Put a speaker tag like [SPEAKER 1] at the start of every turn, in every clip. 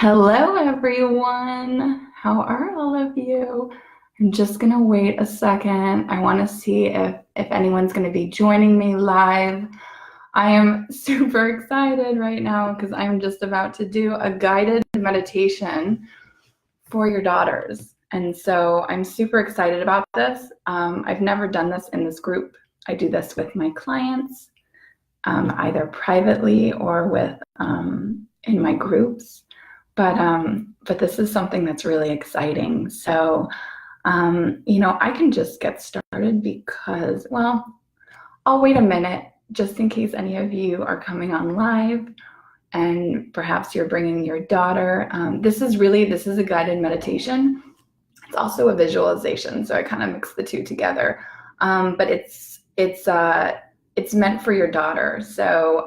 [SPEAKER 1] Hello, everyone. How are all of you? I'm just gonna wait a second. I want to see if anyone's gonna be joining me live. I am super excited right now because I'm just about to do a guided meditation for your daughters. And so I'm super excited about this. I've never done this in this group. I do this with my clients, either privately or with in my groups. But this is something that's really exciting. So, I can just get started because, well, I'll wait a minute just in case any of you are coming on live and perhaps you're bringing your daughter. This is a guided meditation. It's also a visualization, so I kind of mix the two together. But it's meant for your daughter. So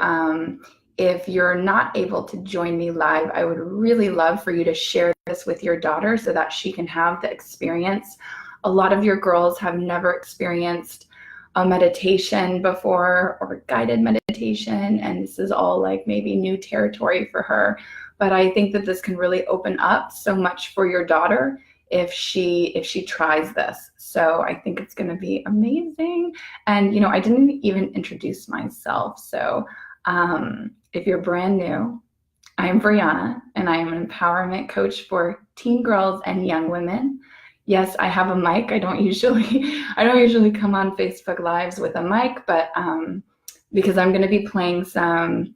[SPEAKER 1] if you're not able to join me live, I would really love for you to share this with your daughter so that she can have the experience. A lot of your girls have never experienced a meditation before or guided meditation, and this is all like maybe new territory for her. But I think that this can really open up so much for your daughter if she tries this. So I think it's going to be amazing. And I didn't even introduce myself. So if you're brand new, I am Brianna, and I am an empowerment coach for teen girls and young women. Yes, I have a mic. I don't usually come on Facebook Lives with a mic, but because I'm going to be playing some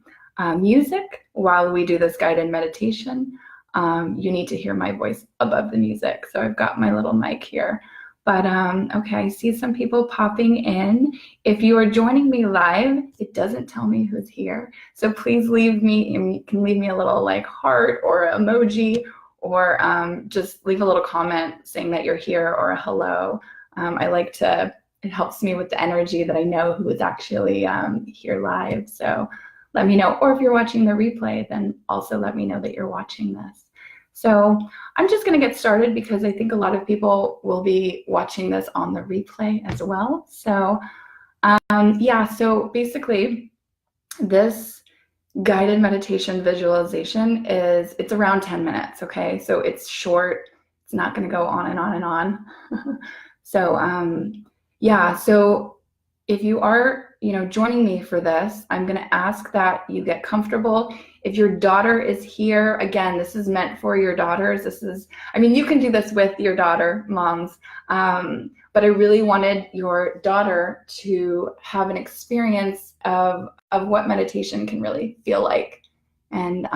[SPEAKER 1] music while we do this guided meditation, you need to hear my voice above the music. So I've got my little mic here. But okay, I see some people popping in. If you are joining me live, it doesn't tell me who's here. So please you can leave me a little like heart or emoji, or just leave a little comment saying that you're here or a hello. It helps me with the energy that I know who is actually here live. So let me know. Or if you're watching the replay, then also let me know that you're watching this. So I'm just going to get started because I think a lot of people will be watching this on the replay as well. So so basically this guided meditation visualization it's around 10 minutes, okay? So it's short. It's not going to go on and on and on. So if you are joining me for this, I'm going to ask that you get comfortable. If your daughter is here, again, this is meant for your daughters. You can do this with your daughter, moms, but I really wanted your daughter to have an experience of what meditation can really feel like. And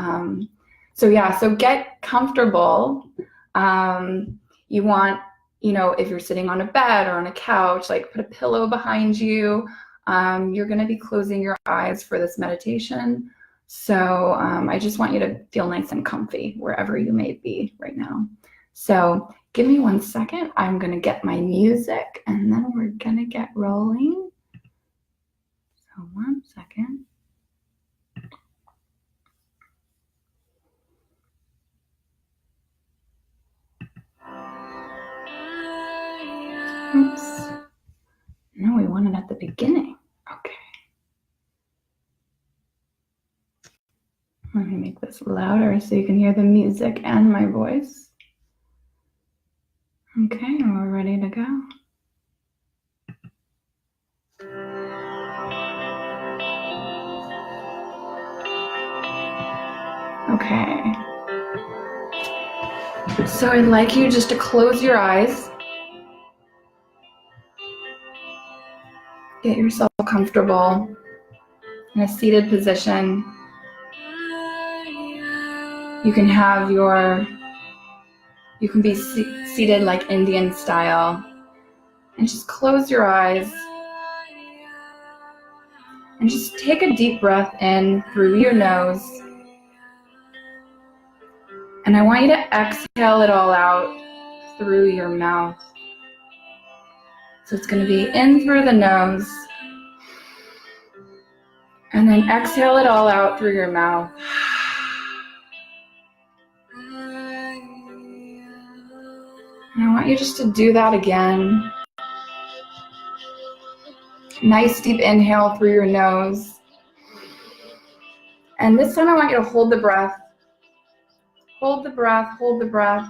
[SPEAKER 1] so get comfortable. You want, if you're sitting on a bed or on a couch, like put a pillow behind you. You're going to be closing your eyes for this meditation. So I just want you to feel nice and comfy wherever you may be right now. So give me 1 second. I'm going to get my music and then we're going to get rolling. So 1 second. Oops. No, we want it at the beginning. Okay. Let me make this louder so you can hear the music and my voice. Okay, we're ready to go. Okay. So I'd like you just to close your eyes. Get yourself comfortable in a seated position. You can be seated like Indian style, and just close your eyes and just take a deep breath in through your nose. And I want you to exhale it all out through your mouth. So it's going to be in through the nose, and then exhale it all out through your mouth. And I want you just to do that again. Nice deep inhale through your nose. And this time I want you to hold the breath hold the breath,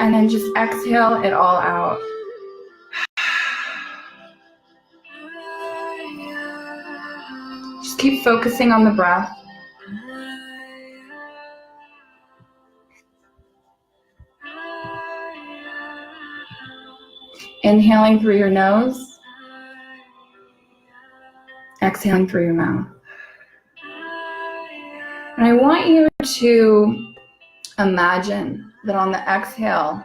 [SPEAKER 1] and then just exhale it all out. Just keep focusing on the breath. Inhaling through your nose, exhaling through your mouth. And I want you to imagine that on the exhale, I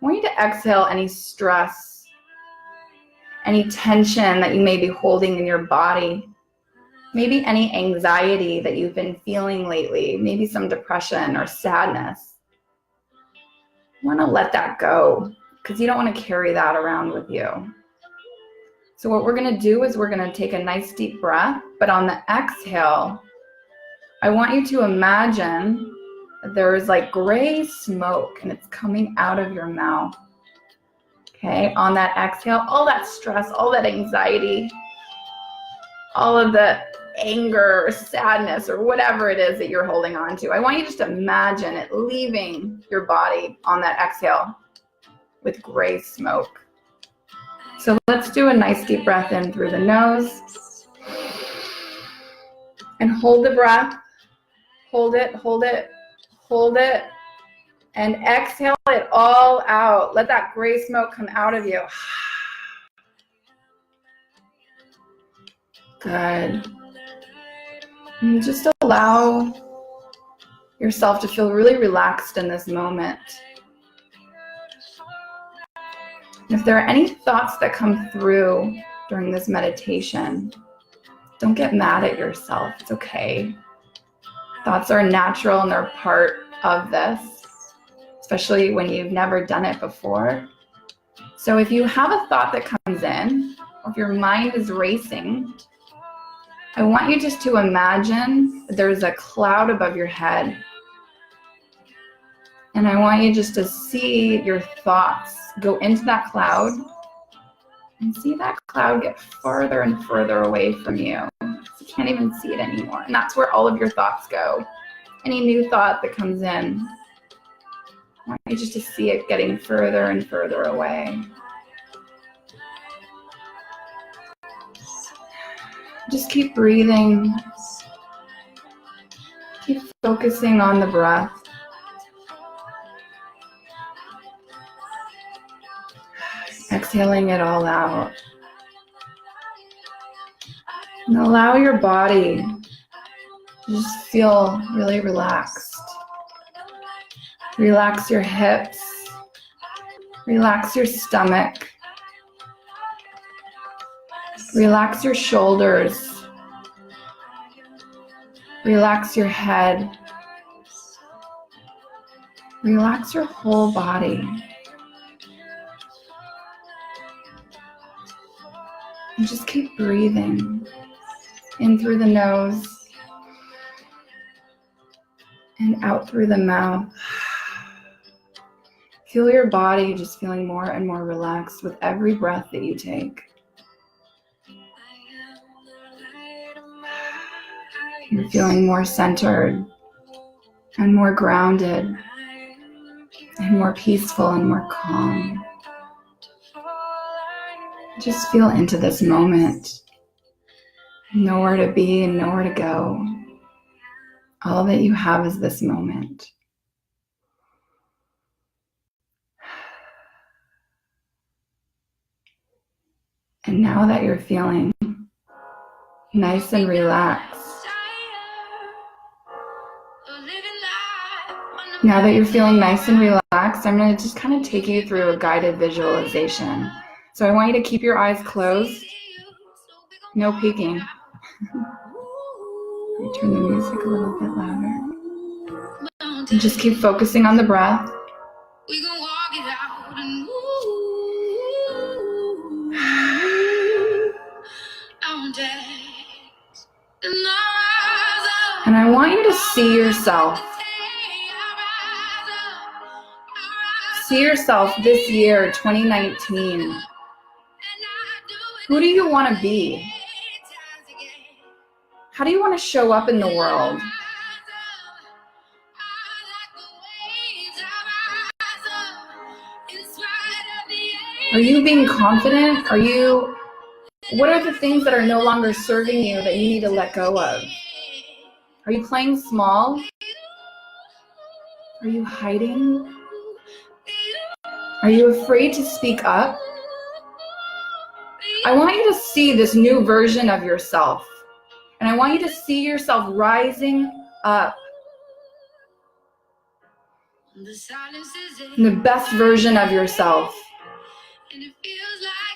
[SPEAKER 1] want you to exhale any stress, any tension that you may be holding in your body, maybe any anxiety that you've been feeling lately, maybe some depression or sadness. You want to let that go because you don't want to carry that around with you. So what we're going to do is we're going to take a nice deep breath, but on the exhale, I want you to imagine that there is like gray smoke and it's coming out of your mouth. Okay, on that exhale, all that stress, all that anxiety, all of the anger or sadness or whatever it is that you're holding on to, I want you just to imagine it leaving your body on that exhale with gray smoke. So let's do a nice deep breath in through the nose and hold the breath. Hold it, hold it, hold it, and exhale it all out. Let that gray smoke come out of you. Good. And just allow yourself to feel really relaxed in this moment. And if there are any thoughts that come through during this meditation, don't get mad at yourself. It's okay. Thoughts are natural and they're part of this, especially when you've never done it before. So if you have a thought that comes in, or if your mind is racing, I want you just to imagine that there's a cloud above your head. And I want you just to see your thoughts go into that cloud and see that cloud get farther and further away from you. You can't even see it anymore. And that's where all of your thoughts go. Any new thought that comes in, I want you just to see it getting further and further away. Just keep breathing. Keep focusing on the breath. Exhaling it all out. And allow your body to just feel really relaxed. Relax your hips. Relax your stomach. Relax your shoulders. Relax your head. Relax your whole body. And just keep breathing in through the nose and out through the mouth. Feel your body just feeling more and more relaxed with every breath that you take. You're feeling more centered and more grounded and more peaceful and more calm. Just feel into this moment. Nowhere to be and nowhere to go. All that you have is this moment. And now that you're feeling nice and relaxed, I'm going to just kind of take you through a guided visualization. So I want you to keep your eyes closed. No peeking. Let me turn the music a little bit louder. And just keep focusing on the breath. And I want you to see yourself. See yourself this year, 2019. Who do you want to be? How do you want to show up in the world? Are you being confident? What are the things that are no longer serving you that you need to let go of? Are you playing small? Are you hiding? Are you afraid to speak up? I want you to see this new version of yourself. And I want you to see yourself rising up. The best version of yourself.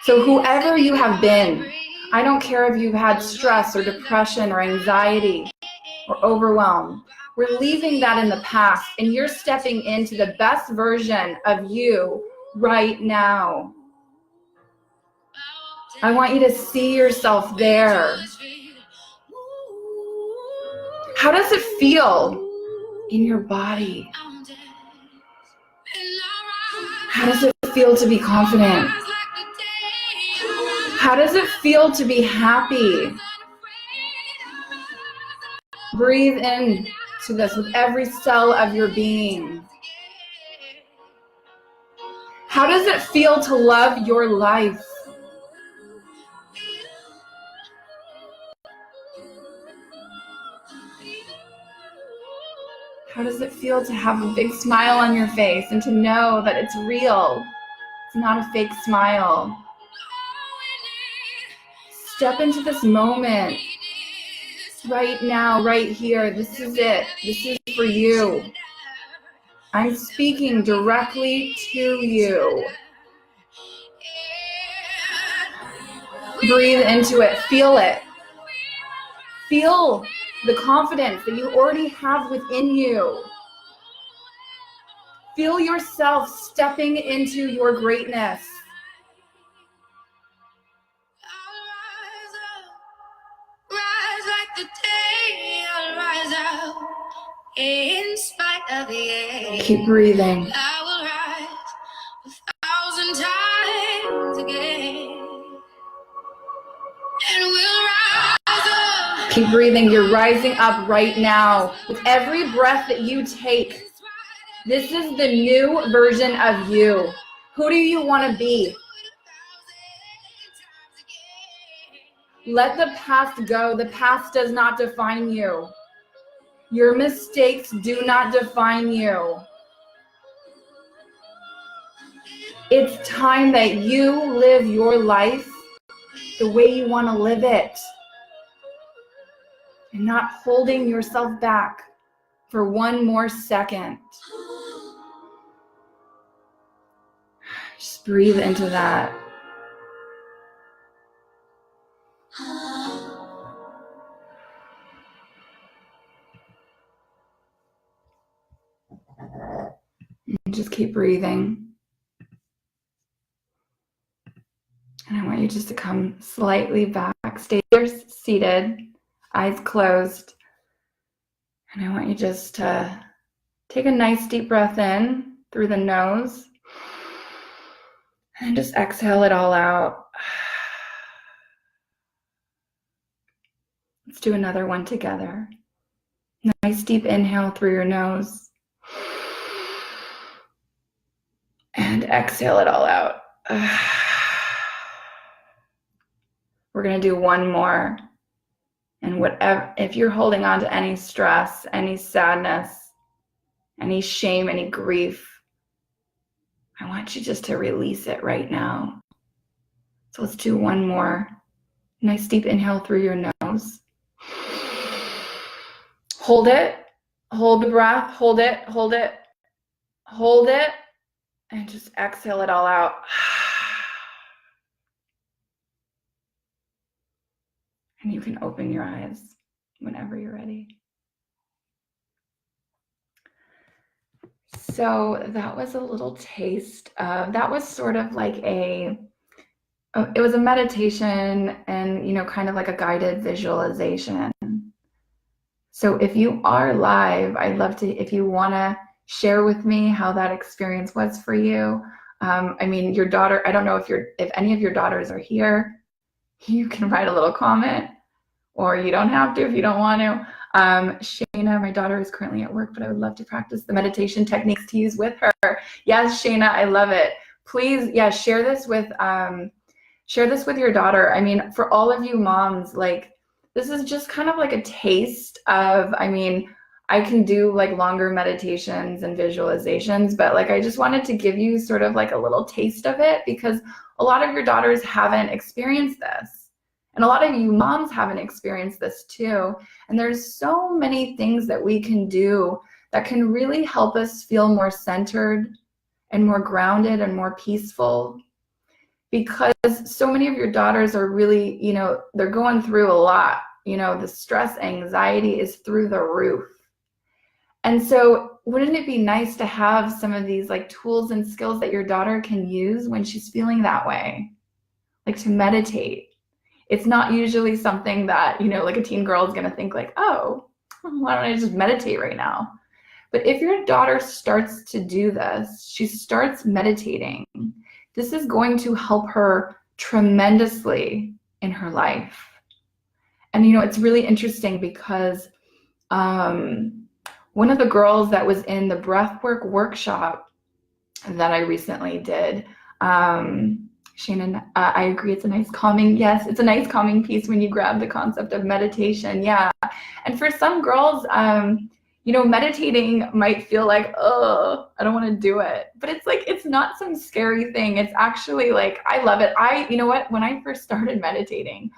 [SPEAKER 1] So whoever you have been, I don't care if you've had stress or depression or anxiety or overwhelm. We're leaving that in the past and you're stepping into the best version of you right now. I want you to see yourself there. How does it feel in your body? How does it feel to be confident? How does it feel to be happy? Breathe in to this with every cell of your being. How does it feel to love your life? How does it feel to have a big smile on your face and to know that it's real? It's not a fake smile. Step into this moment. Right now, right here. This is it. This is for you. I'm speaking directly to you. Breathe into it. Feel it. Feel the confidence that you already have within you. Feel yourself stepping into your greatness.
[SPEAKER 2] Rise like the day, I'll rise up in spite of the air.
[SPEAKER 1] Keep breathing.
[SPEAKER 2] I will rise 1,000 times again. And we'll rise up.
[SPEAKER 1] Keep breathing. You're rising up right now. With every breath that you take, this is the new version of you. Who do you want to be? Let the past go. The past does not define you. Your mistakes do not define you. It's time that you live your life the way you want to live it. And not holding yourself back for one more second. Just breathe into that. And just keep breathing. And I want you just to come slightly back. Stay there seated, eyes closed. And I want you just to take a nice deep breath in through the nose. And just exhale it all out. Let's do another one together. Nice deep inhale through your nose. And exhale it all out. We're going to do one more. And whatever, if you're holding on to any stress, any sadness, any shame, any grief, I want you just to release it right now. So let's do one more. Nice deep inhale through your nose. Hold it. Hold the breath. Hold it. Hold it. Hold it. And just exhale it all out. And you can open your eyes whenever you're ready. So that was a little taste of, that was sort of like it was a meditation and, kind of like a guided visualization. So if you are live, I'd love to, if you want to share with me how that experience was for you. Your daughter, I don't know if any of your daughters are here, you can write a little comment, or you don't have to if you don't want to. Shayna, my daughter, is currently at work, but I would love to practice the meditation techniques to use with her. Yes, Shayna, I love it. please, yeah, share this with your daughter. I mean, for all of you moms, like this is just kind of like a taste of, I mean, I can do like longer meditations and visualizations, but like I just wanted to give you sort of like a little taste of it because a lot of your daughters haven't experienced this. And a lot of you moms haven't experienced this too. And there's so many things that we can do that can really help us feel more centered and more grounded and more peaceful, because so many of your daughters are really, you know, they're going through a lot. You know, the stress, anxiety is through the roof. And so wouldn't it be nice to have some of these like tools and skills that your daughter can use when she's feeling that way? Like to meditate. It's not usually something that, you know, like a teen girl is going to think like, oh, why don't I just meditate right now? But if your daughter starts to do this, she starts meditating, this is going to help her tremendously in her life. And, you know, it's really interesting because one of the girls that was in the breathwork workshop that I recently did, Shannon, I agree, it's a nice calming, yes, it's a nice calming piece when you grab the concept of meditation, yeah. And for some girls, you know, meditating might feel like, oh, I don't want to do it. But it's like, it's not some scary thing. It's actually like, I love it. You know what, when I first started meditating,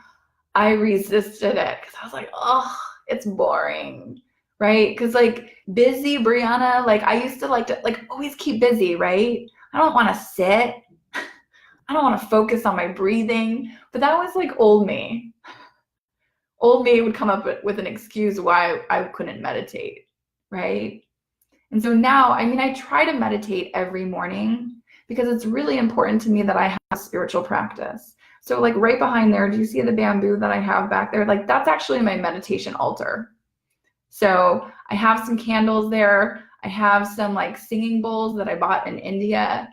[SPEAKER 1] I resisted it because I was like, oh, it's boring, right? Because like busy Brianna, like I used to like always keep busy, right? I don't want to sit. I don't want to focus on my breathing. But that was like old me. Old me would come up with an excuse why I couldn't meditate. Right? And so now, I mean, I try to meditate every morning because it's really important to me that I have spiritual practice. So like right behind there, do you see the bamboo that I have back there? Like that's actually my meditation altar. So I have some candles there. I have some like singing bowls that I bought in India.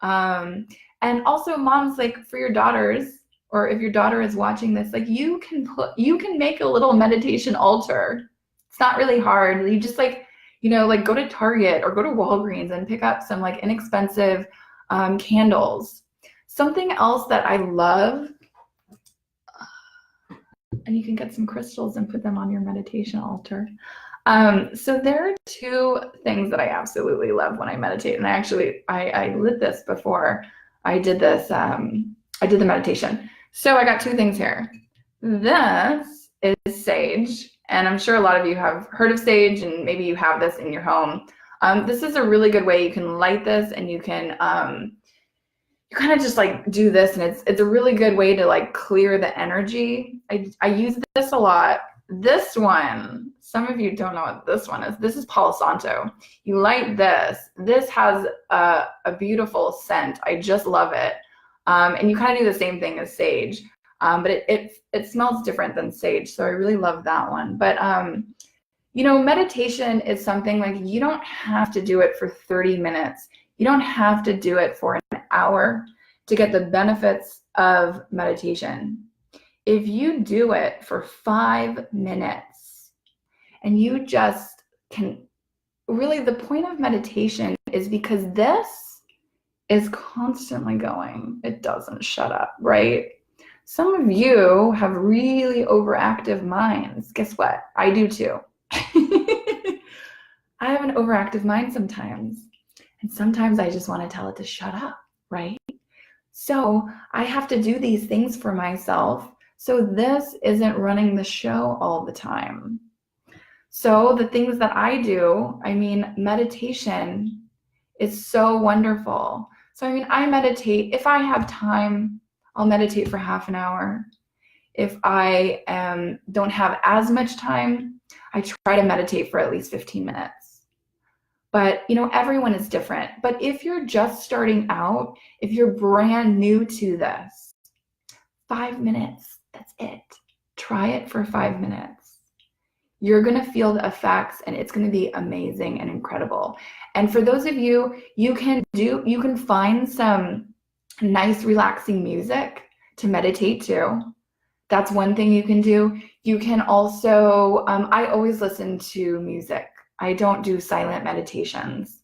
[SPEAKER 1] And also moms, like for your daughters, or if your daughter is watching this, like you can make a little meditation altar. It's not really hard. You just like, you know, like go to Target or go to Walgreens and pick up some like inexpensive candles. Something else that I love, and you can get some crystals and put them on your meditation altar. So there are two things that I absolutely love when I meditate. And I lit this before I did this. I did the meditation. So I got two things here. This is sage. And I'm sure a lot of you have heard of sage and maybe you have this in your home. This is a really good way you can light this and you can, you kind of just like do this, and it's a really good way to like clear the energy. I use this a lot. This one, some of you don't know what this one is. This is Palo Santo. You light this. This has a beautiful scent. I just love it. And you kind of do the same thing as sage. But it smells different than sage, so I really love that one. But you know, meditation is something like you don't have to do it for 30 minutes. You don't have to do it for an hour to get the benefits of meditation. If you do it for 5 minutes and you just can, really the point of meditation is because this is constantly going. It doesn't shut up, right? Some of you have really overactive minds. Guess what? I do too. I have an overactive mind sometimes. And sometimes I just want to tell it to shut up, right? So I have to do these things for myself. So this isn't running the show all the time. So the things that I do, I mean, meditation is so wonderful. So I mean, I meditate. If I have time, I'll meditate for half an hour. If I don't have as much time, I try to meditate for at least 15 minutes. But, you know, everyone is different. But if you're just starting out, if you're brand new to this, 5 minutes, that's it. Try it for 5 minutes. You're going to feel the effects and it's going to be amazing and incredible. And for those of you, you can find some nice relaxing music to meditate to. That's one thing you can do. You can also, I always listen to music. I don't do silent meditations.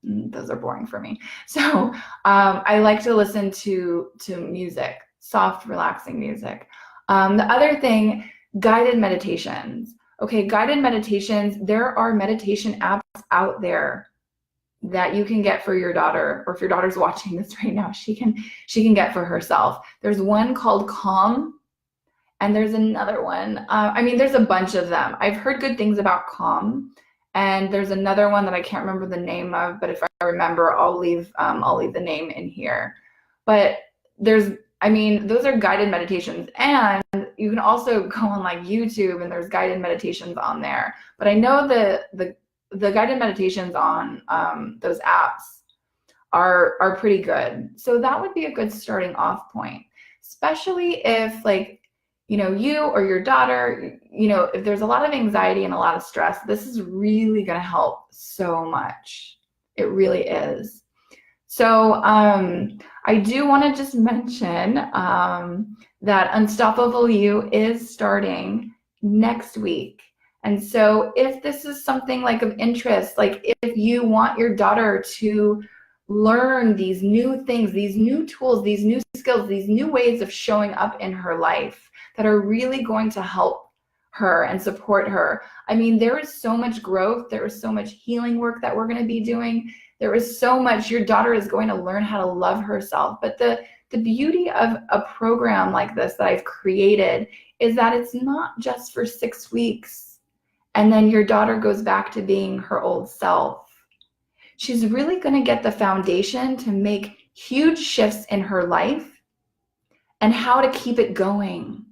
[SPEAKER 1] Those are boring for me. So I like to listen to music, soft, relaxing music. The other thing, guided meditations. Okay, guided meditations, there are meditation apps out there that you can get for your daughter, or if your daughter's watching this right now, she can get for herself. There's one called Calm, and there's another one. I mean, there's a bunch of them. I've heard good things about Calm, and there's another one that I can't remember the name of, but if I remember, I'll leave the name in here. But I mean, those are guided meditations, and you can also go on like YouTube, and there's guided meditations on there. But I know the guided meditations on those apps are pretty good. So that would be a good starting off point, especially if, like, you know, you or your daughter, you know, if there's a lot of anxiety and a lot of stress, this is really going to help so much. It really is. So I do want to just mention that Unstoppable You is starting next week. And so if this is something like of interest, like if you want your daughter to learn these new things, these new tools, these new skills, these new ways of showing up in her life that are really going to help her and support her. I mean, there is so much growth. There is so much healing work that we're going to be doing. There is so much. Your daughter is going to learn how to love herself. But the beauty of a program like this that I've created is that it's not just for 6 weeks and then your daughter goes back to being her old self. She's really going to get the foundation to make huge shifts in her life and how to keep it going.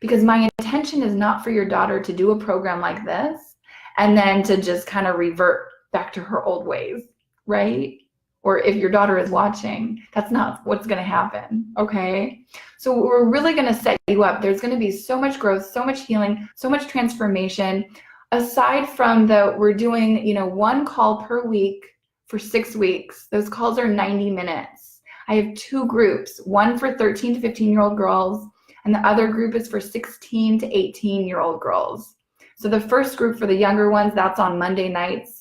[SPEAKER 1] Because my intention is not for your daughter to do a program like this and then to just kind of revert back to her old ways, right? Or if your daughter is watching, that's not what's going to happen, okay? So we're really going to set you up. There's going to be so much growth, so much healing, so much transformation. Aside from we're doing, you know, 1 call per week for 6 weeks. Those calls are 90 minutes. I have 2 groups, one for 13 to 15-year-old girls, and the other group is for 16 to 18-year-old girls. So the first group for the younger ones, that's on Monday nights.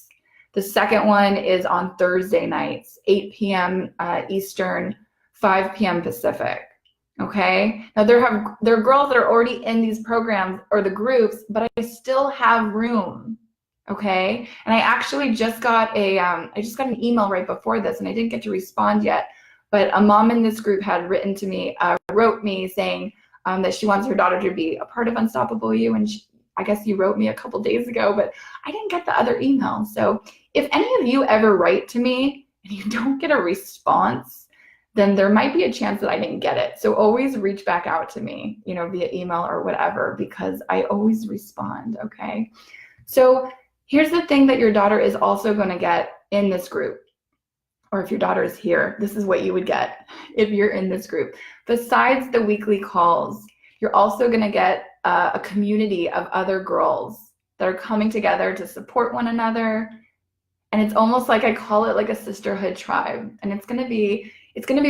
[SPEAKER 1] The second one is on Thursday nights, 8 p.m. Eastern, 5 p.m. Pacific. Okay. Now there are girls that are already in these programs or the groups, but I still have room. Okay. And I actually just got an email right before this, and I didn't get to respond yet. But a mom in this group had wrote me saying that she wants her daughter to be a part of Unstoppable You, and I guess you wrote me a couple days ago, but I didn't get the other email. So if any of you ever write to me and you don't get a response, then there might be a chance that I didn't get it. So always reach back out to me, you know, via email or whatever, because I always respond, okay? So here's the thing that your daughter is also going to get in this group, or if your daughter is here, this is what you would get if you're in this group. Besides the weekly calls, you're also going to get a community of other girls that are coming together to support one another. And it's almost like, I call it like a sisterhood tribe. And it's going to be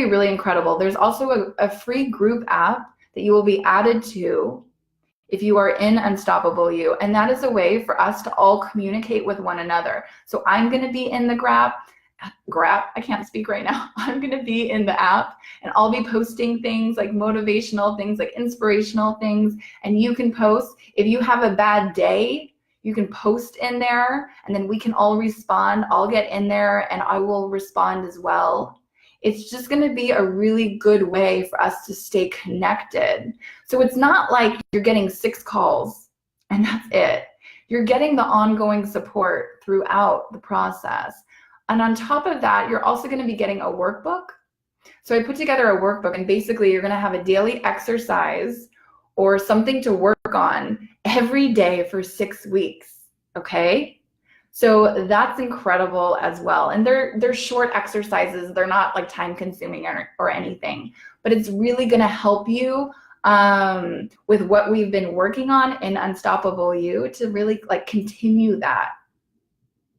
[SPEAKER 1] really incredible. There's also a free group app that you will be added to if you are in Unstoppable You. And that is a way for us to all communicate with one another. So I'm going to be in the I can't speak right now. I'm going to be in the app, and I'll be posting things like motivational things, like inspirational things. And you can post. If you have a bad day, you can post in there, and then we can all respond. I'll get in there and I will respond as well. It's just going to be a really good way for us to stay connected. So it's not like you're getting 6 calls and that's it. You're getting the ongoing support throughout the process. And on top of that, you're also going to be getting a workbook. So I put together a workbook, and basically you're going to have a daily exercise or something to work on every day for 6 weeks, okay? So that's incredible as well. And they're short exercises. They're not like time consuming or anything, but it's really going to help you with what we've been working on in Unstoppable You to really like continue that.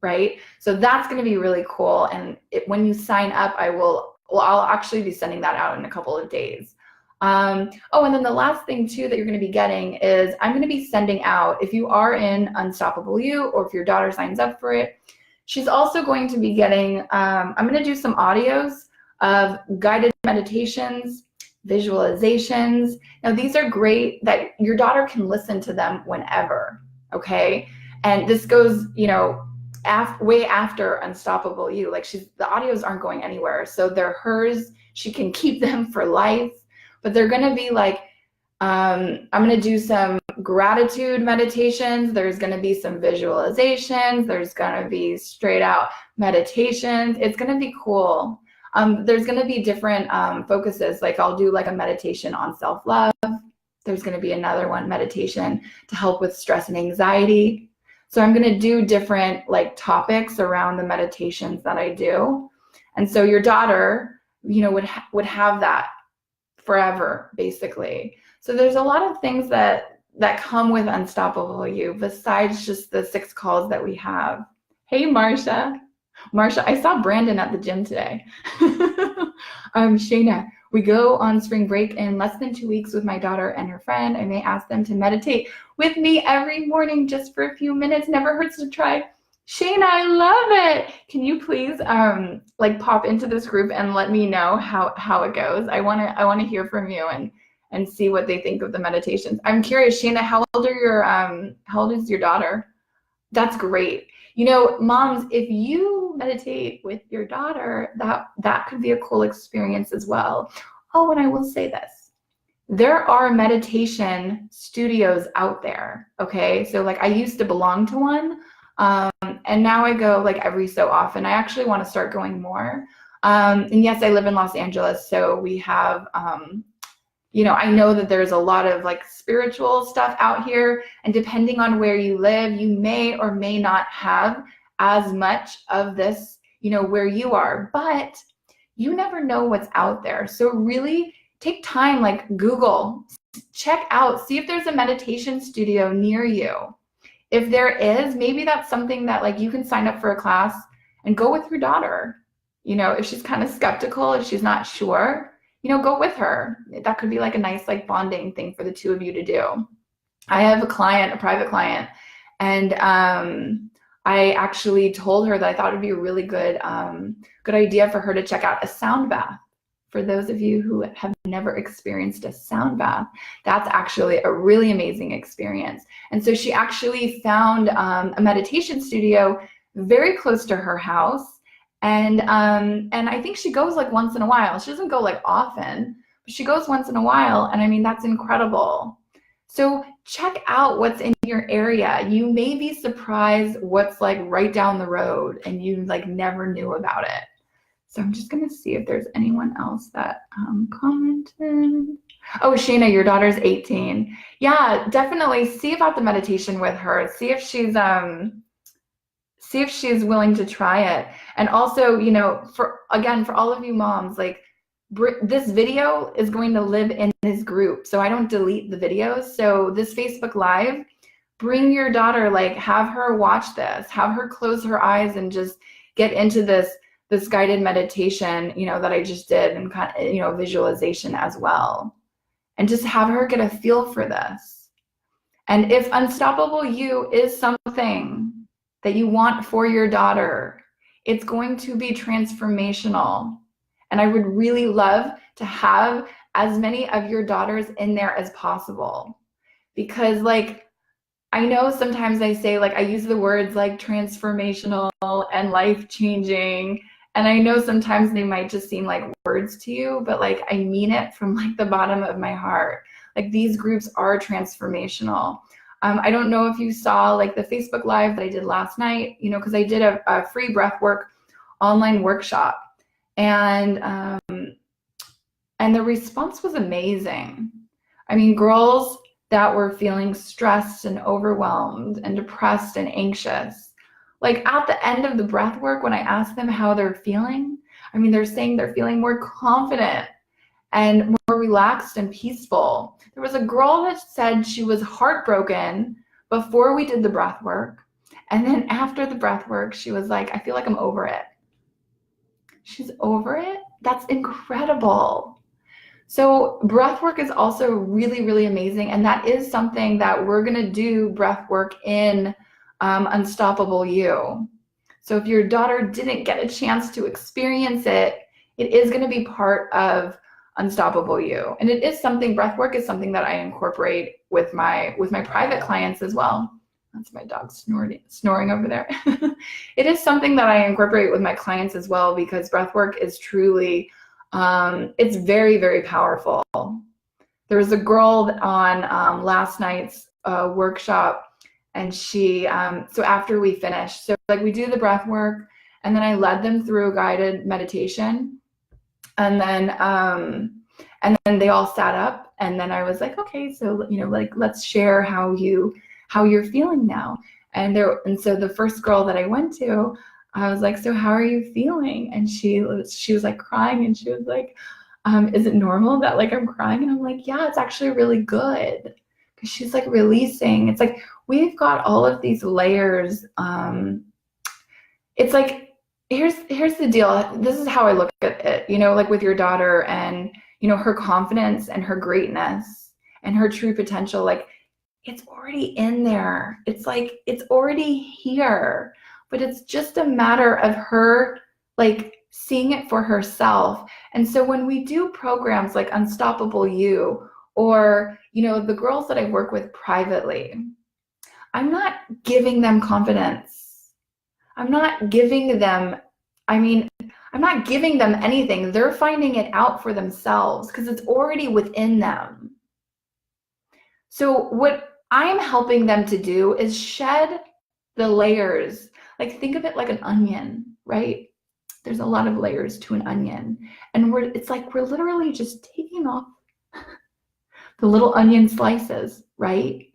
[SPEAKER 1] Right? So that's going to be really cool. And when you sign up, I'll actually be sending that out in a couple of days. And then the last thing too that you're going to be getting is I'm going to be sending out, if you are in Unstoppable You or if your daughter signs up for it, She's also going to be getting, I'm going to do some audios of guided meditations, visualizations. Now, these are great that your daughter can listen to them whenever, okay? And this goes, you know, way after Unstoppable You. Like the audios aren't going anywhere. So they're hers. She can keep them for life. But they're going to be like, I'm going to do some gratitude meditations. There's going to be some visualizations. There's going to be straight out meditations. It's going to be cool. There's going to be different focuses. Like I'll do like a meditation on self-love. There's going to be another one, meditation to help with stress and anxiety. So I'm going to do different like topics around the meditations that I do. And so your daughter, you know, would have that forever, basically. So there's a lot of things that come with Unstoppable You besides just the 6 calls that we have. Hey, Marsha. Marsha, I saw Brandon at the gym today. Shayna, we go on spring break in less than 2 weeks with my daughter and her friend. I may ask them to meditate with me every morning just for a few minutes. Never hurts to try. Shayna, I love it. Can you please like pop into this group and let me know how it goes? I wanna hear from you and see what they think of the meditations. I'm curious, Shayna, how old is your daughter? That's great. You know, moms, if you meditate with your daughter, that could be a cool experience as well. Oh, and I will say this. There are meditation studios out there, okay? So like I used to belong to one, and now I go like every so often. I actually want to start going more. And yes, I live in Los Angeles, so we have, you know, I know that there's a lot of like spiritual stuff out here, and depending on where you live, you may or may not have as much of this, you know, where you are, but you never know what's out there. So really take time, like Google, check out, see if there's a meditation studio near you. If there is, maybe that's something that like you can sign up for a class and go with your daughter. You know, if she's kind of skeptical, if she's not sure, you know, go with her. That could be like a nice like bonding thing for the two of you to do. I have a private client, and I actually told her that I thought it would be a really good idea for her to check out a sound bath. For those of you who have never experienced a sound bath, that's actually a really amazing experience. And so she actually found a meditation studio very close to her house. And I think she goes like once in a while. She doesn't go like often, but she goes once in a while. And I mean, that's incredible. So check out what's in your area. You may be surprised what's like right down the road and you like never knew about it. So I'm just gonna see if there's anyone else that commented. Oh, Shayna, your daughter's 18. Yeah, definitely see about the meditation with her. See if she's willing to try it. And also, you know, for all of you moms, like this video is going to live in this group, so I don't delete the videos. So this Facebook Live, bring your daughter, like have her watch this, have her close her eyes and just get into this guided meditation, you know, that I just did, and kind of, you know, visualization as well. And just have her get a feel for this. And if Unstoppable You is something that you want for your daughter, it's going to be transformational. And I would really love to have as many of your daughters in there as possible. Because like, I know sometimes I say, like, I use the words like transformational and life-changing. And I know sometimes they might just seem like words to you, but like I mean it from like the bottom of my heart. Like these groups are transformational. I don't know if you saw like the Facebook Live that I did last night, you know, because I did a free breathwork online workshop, and the response was amazing. I mean, girls that were feeling stressed and overwhelmed and depressed and anxious, like at the end of the breath work, when I asked them how they're feeling, I mean, they're saying they're feeling more confident and more relaxed and peaceful. There was a girl that said she was heartbroken before we did the breath work. And then after the breath work, she was like, I feel like I'm over it. She's over it? That's incredible. So breath work is also really, really amazing. And that is something that we're gonna do breath work in Unstoppable You. So if your daughter didn't get a chance to experience it, it is going to be part of Unstoppable You. And it is something, breath work is something that I incorporate with my private clients as well. That's my dog snoring over there. It is something that I incorporate with my clients as well, because breath work is truly, it's very, very powerful. There was a girl on last night's workshop, and she, so after we finished, so like we do the breath work, and then I led them through a guided meditation, and then they all sat up, and then I was like, okay, so, you know, like, let's share how you're feeling now. And so the first girl that I went to, I was like, so how are you feeling? And she was like crying, and she was like, is it normal that like I'm crying? And I'm like, yeah, it's actually really good. Because she's like releasing. It's like we've got all of these layers. It's like, here's the deal. This is how I look at it, you know, like with your daughter and, you know, her confidence and her greatness and her true potential. Like, it's already in there. It's like, it's already here, but it's just a matter of her like seeing it for herself. And so when we do programs like Unstoppable You, or, you know, the girls that I work with privately, I'm not giving them confidence. I'm not giving them, I'm not giving them anything. They're finding it out for themselves because it's already within them. So what I'm helping them to do is shed the layers. Like, think of it like an onion, right? There's a lot of layers to an onion. And it's like we're literally just taking off the little onion slices, right?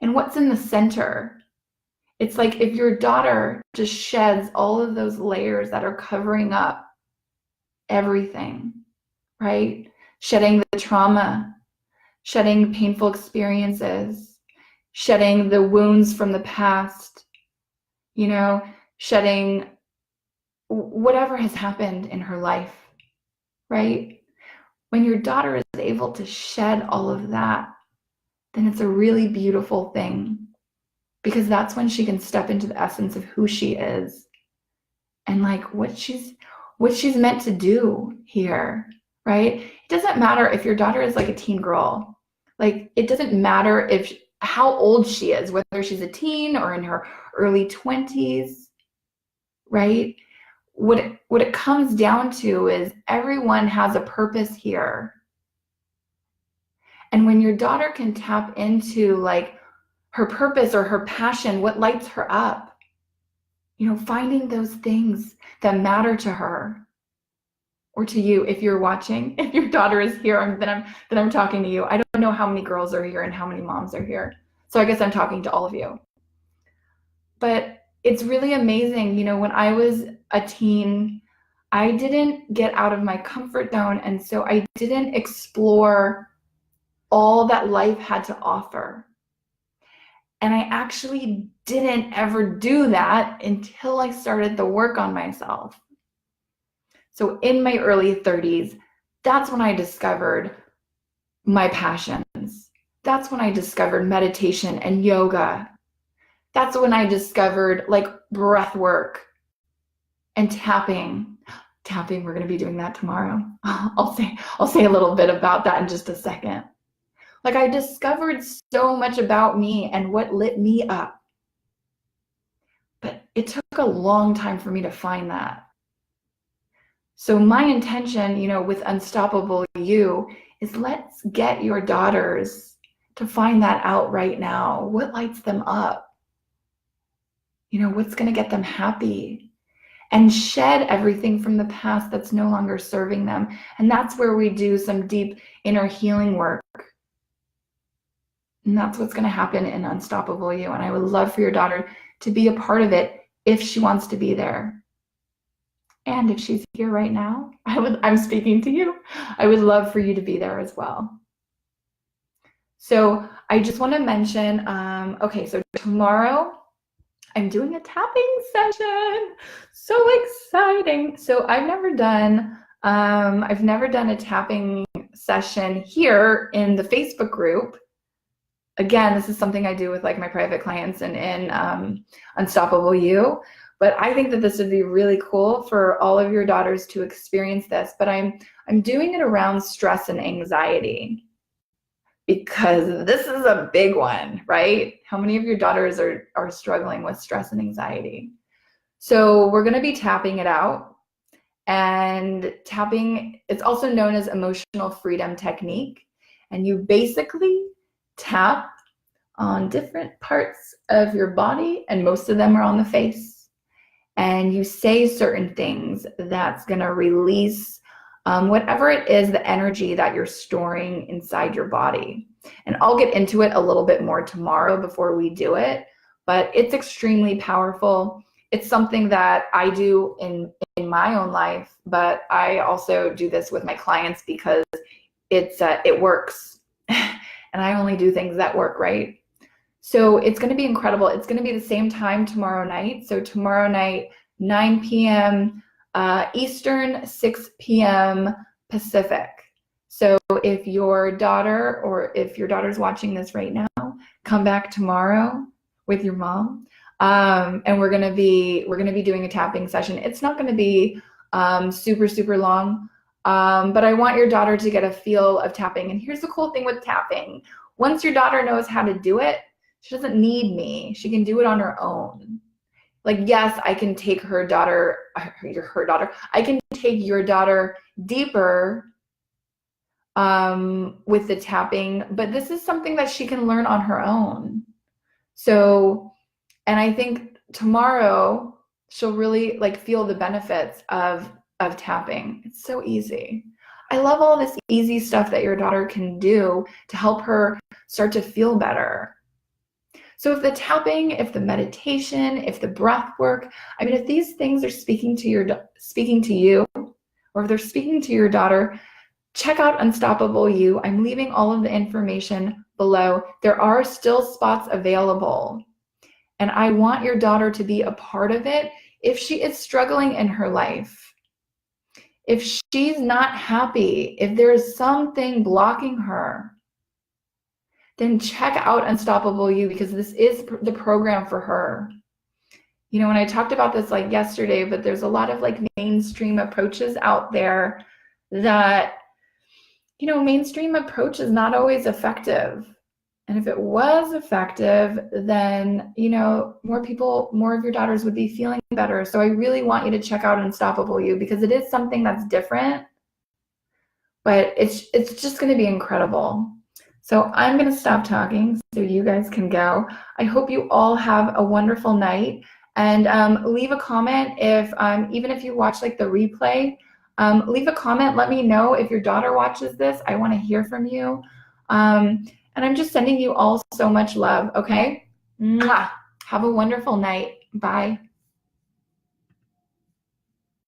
[SPEAKER 1] And what's in the center? It's like if your daughter just sheds all of those layers that are covering up everything, right? Shedding the trauma, shedding painful experiences, shedding the wounds from the past, you know, shedding whatever has happened in her life, right? When your daughter is able to shed all of that, then it's a really beautiful thing, because that's when she can step into the essence of who she is and like what she's meant to do here, right? It doesn't matter if your daughter is like a teen girl. Like, it doesn't matter how old she is, whether she's a teen or in her early 20s, right? What it comes down to is everyone has a purpose here. And when your daughter can tap into like her purpose or her passion, what lights her up, you know, finding those things that matter to her or to you. If you're watching, if your daughter is here, then I'm talking to you. I don't know how many girls are here and how many moms are here. So I guess I'm talking to all of you. But it's really amazing. You know, when I was a teen, I didn't get out of my comfort zone. And so I didn't explore all that life had to offer. And I actually didn't ever do that until I started the work on myself. So in my early 30s, that's when I discovered my passions. That's when I discovered meditation and yoga. That's when I discovered like breath work and tapping. Tapping, we're going to be doing that tomorrow. I'll say a little bit about that in just a second. Like, I discovered so much about me and what lit me up. But it took a long time for me to find that. So my intention, you know, with Unstoppable You is let's get your daughters to find that out right now. What lights them up? You know, what's going to get them happy? And shed everything from the past that's no longer serving them. And that's where we do some deep inner healing work. And that's what's going to happen in Unstoppable You. And I would love for your daughter to be a part of it if she wants to be there. And if she's here right now, I'm speaking to you. I would love for you to be there as well. So I just want to mention, okay, so tomorrow I'm doing a tapping session. So exciting. So I've never done a tapping session here in the Facebook group. Again, this is something I do with like my private clients and in Unstoppable You. But I think that this would be really cool for all of your daughters to experience this. But I'm doing it around stress and anxiety, because this is a big one, right? How many of your daughters are struggling with stress and anxiety? So we're going to be tapping it out. And tapping, it's also known as emotional freedom technique. And you basically tap on different parts of your body, and most of them are on the face. And you say certain things that's going to release whatever it is, the energy that you're storing inside your body. And I'll get into it a little bit more tomorrow before we do it, but it's extremely powerful. It's something that I do in my own life, but I also do this with my clients because it works. And I only do things that work, right? So it's going to be incredible. It's going to be the same time tomorrow night. So tomorrow night, 9 p.m. Eastern, 6 p.m. Pacific. So if your daughter, or if your daughter's watching this right now, come back tomorrow with your mom, and we're gonna be doing a tapping session. It's not going to be super long, but I want your daughter to get a feel of tapping. And here's the cool thing with tapping: once your daughter knows how to do it, she doesn't need me. She can do it on her own. Like, yes, I can take her daughter. I can take your daughter deeper with the tapping, but this is something that she can learn on her own. So, and I think tomorrow she'll really feel the benefits of tapping. It's so easy. I love all this easy stuff that your daughter can do to help her start to feel better. So if the tapping, if the meditation, if the breath work, I mean, if these things are speaking to you, or if they're speaking to your daughter, check out Unstoppable You. I'm leaving all of the information below. There are still spots available. And I want your daughter to be a part of it if she is struggling in her life. If she's not happy, if there's something blocking her, then check out Unstoppable You, because this is the program for her. You know, and I talked about this yesterday, but there's a lot of mainstream approaches out there that, mainstream approach is not always effective. And if it was effective, then, more of your daughters would be feeling better. So I really want you to check out Unstoppable You, because it is something that's different, but it's just going to be incredible. So I'm going to stop talking so you guys can go. I hope you all have a wonderful night, and leave a comment if, even if you watch the replay, leave a comment. Let me know if your daughter watches this. I want to hear from you. And I'm just sending you all so much love, okay? Mwah. Have a wonderful night. Bye.